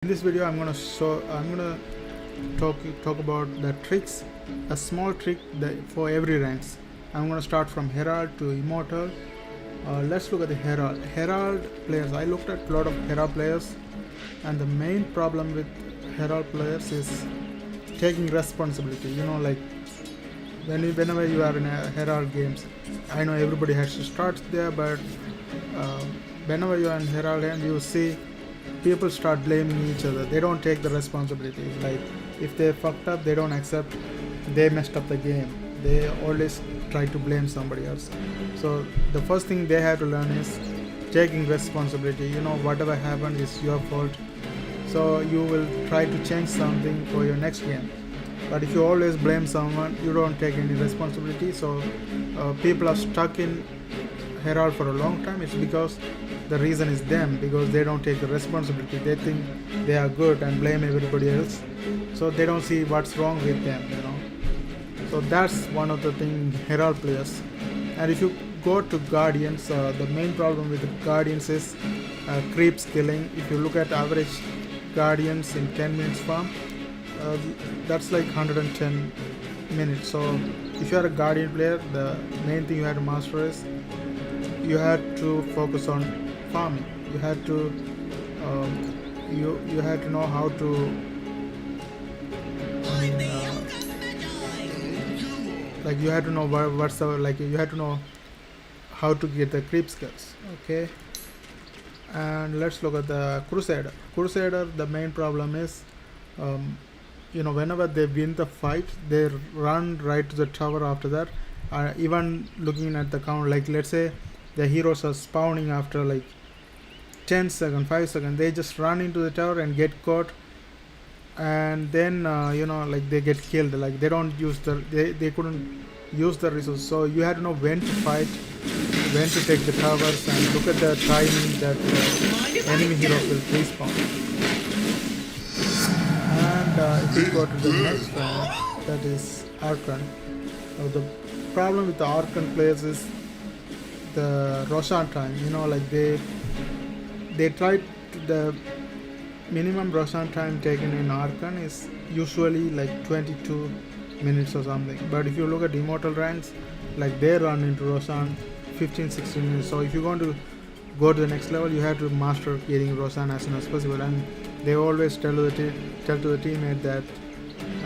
In this video, I'm gonna talk about the tricks, a small trick for every ranks. I'm gonna start from Herald to Immortal. Let's look at the Herald. Herald players. I looked at a lot of Herald players, and the main problem with Herald players is taking responsibility. You know, like whenever you are in a Herald games, I know everybody has to start there, but whenever you are in Herald and you see people start blaming each other. They don't take the responsibility. Like if they fucked up, they don't accept they messed up the game. They always try to blame somebody else. So the first thing they have to learn is taking responsibility. You know, whatever happened is your fault. So you will try to change something for your next game. But if you always blame someone, you don't take any responsibility. So people are stuck in Herald for a long time. It's because the reason is them, because they don't take the responsibility. They think they are good and blame everybody else, so they don't see what's wrong with them, you know. So that's one of the things Herald players. And if you go to Guardians, the main problem with the Guardians is creeps killing. If you look at average Guardians in 10 minutes farm, that's like 110 minutes. So if you are a Guardian player, the main thing you have to master is you had to focus on farming. You had to you had to know how to like you had to know what's the you had to know how to get the creep skills. Okay, and let's look at the Crusader. The main problem is you know, whenever they win the fight, they run right to the tower after that. Even looking at the count, like let's say the heroes are spawning after like 10 seconds, 5 seconds, they just run into the tower and get caught, and then you know, like they get killed. Like they don't use they couldn't use the resources. So you have to know when to fight, when to take the towers, and look at the timing that enemy heroes will respawn. And if we go to the next one, that is Archon. The problem with the Archon players is the Roshan time. You know, like they tried the minimum Roshan time taken in Archon is usually like 22 minutes or something. But if you look at Immortal ranks, like they run into Roshan 15-16 minutes. So if you're going to go to the next level, you have to master getting Roshan as soon as possible. And they always tell to the teammate that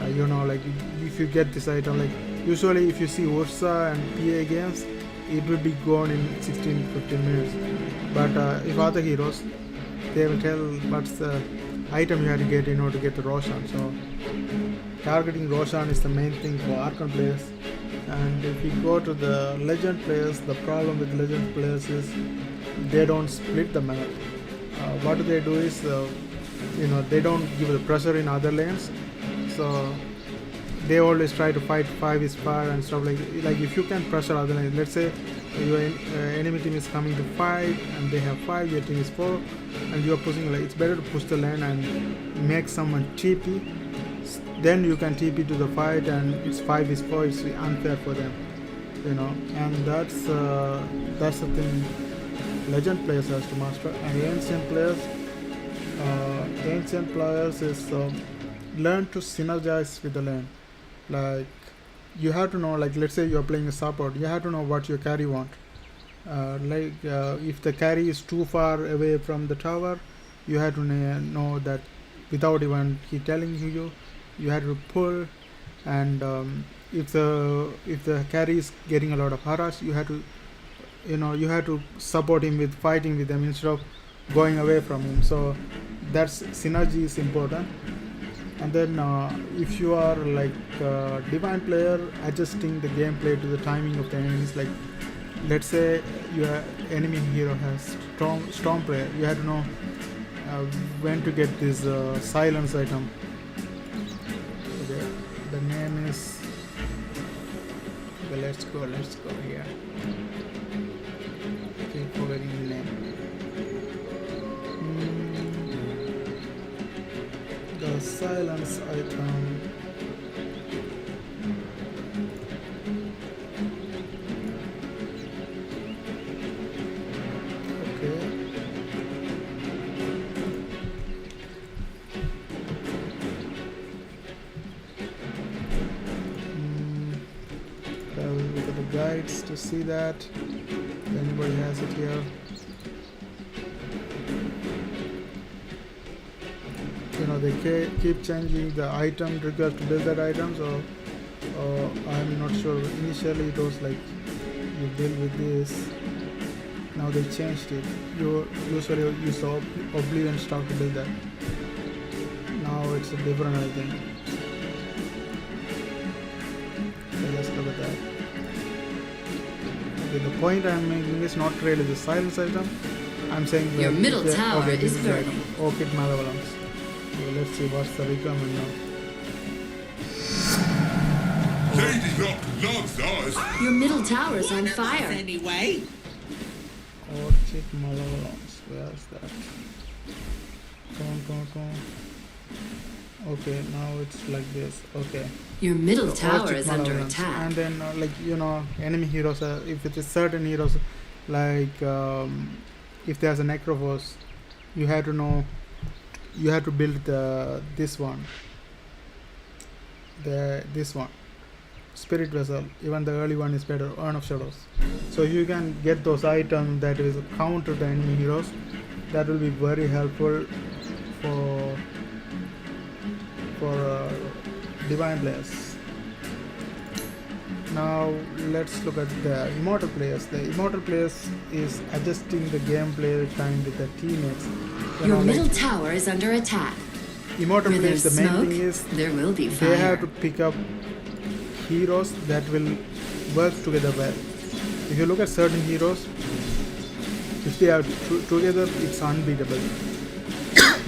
you know, like if you get this item, like usually if you see Ursa and PA games, it will be gone in 16-15 minutes. But if other heroes, they will tell what's the item you have to get in order to get the Roshan. So targeting Roshan is the main thing for Archon players. And if you go to the Legend players, the problem with Legend players is they don't split the map. What do is you know, they don't give the pressure in other lanes. So they always try to fight 5v5 and stuff like if you can pressure other lanes. Let's say your enemy team is coming to 5 and they have 5, your team is 4, and you are pushing. Like it's better to push the lane and make someone TP. Then you can TP to the fight, and it's 5v4. It's unfair for them, you know. And that's the thing Legend players has to master. And ancient players is learn to synergize with the lane. Like you have to know, like let's say you're playing a support, you have to know what your carry want. If the carry is too far away from the tower, you have to know that without even he telling you have to pull. And if the carry is getting a lot of harass, you have to support him with fighting with them instead of going away from him. So that's synergy is important. And then if you are like a divine player, adjusting the gameplay to the timing of the enemies. Like let's say your enemy hero has storm player, you have to know when to get this silence item. Okay, the name is let's go here. Okay, forgetting the name. The silence item. Okay. guides to see that. If anybody has it here. You know, they keep changing the item required to build that item, so I'm not sure. Initially it was like you build with this. Now they changed it. You usually use the Oblivion stuff to build that. Now it's a different, I think. So let's look at that. Okay, the point I'm making is not really the silence item. I'm saying your middle tower is burning. Orchid Malevolence. So let's see what's the requirement now. Lady Luck loves us. Your middle tower is on fire. Anyway. Orchid Malevolence. Where's that? Come on. Okay, now it's like this. Okay. Your middle So tower Orchid is under Malevolence. attack. And then, like, you know, enemy heroes, if it is certain heroes, like, if there's a Necrophos, you have to know, you have to build this one. This one. Spirit Vessel, even the early one is better, Urn of Shadows. So if you can get those items that is counter the enemy heroes, that will be very helpful for divine players. Now let's look at the Immortal players. The Immortal players is adjusting the gameplay time with the teammates. Your middle tower is under attack. Immortal Where players, the there's main smoke, thing is there will be fire. they have to pick up heroes that will work together well. If you look at certain heroes, if they are together, it's unbeatable.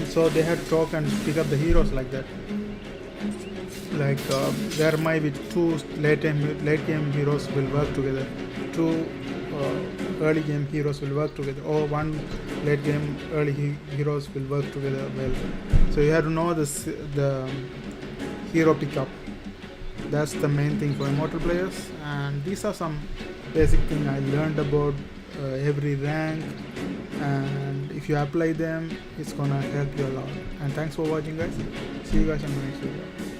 So they have to talk and pick up the heroes like that. Like there might be two late game heroes will work together, two early game heroes will work together, or one late game early heroes will work together well. So you have to know the hero pickup. That's the main thing for Immortal players, and these are some basic things I learned about every rank, and if you apply them, it's gonna help you a lot. And thanks for watching, guys. See you guys in the next video.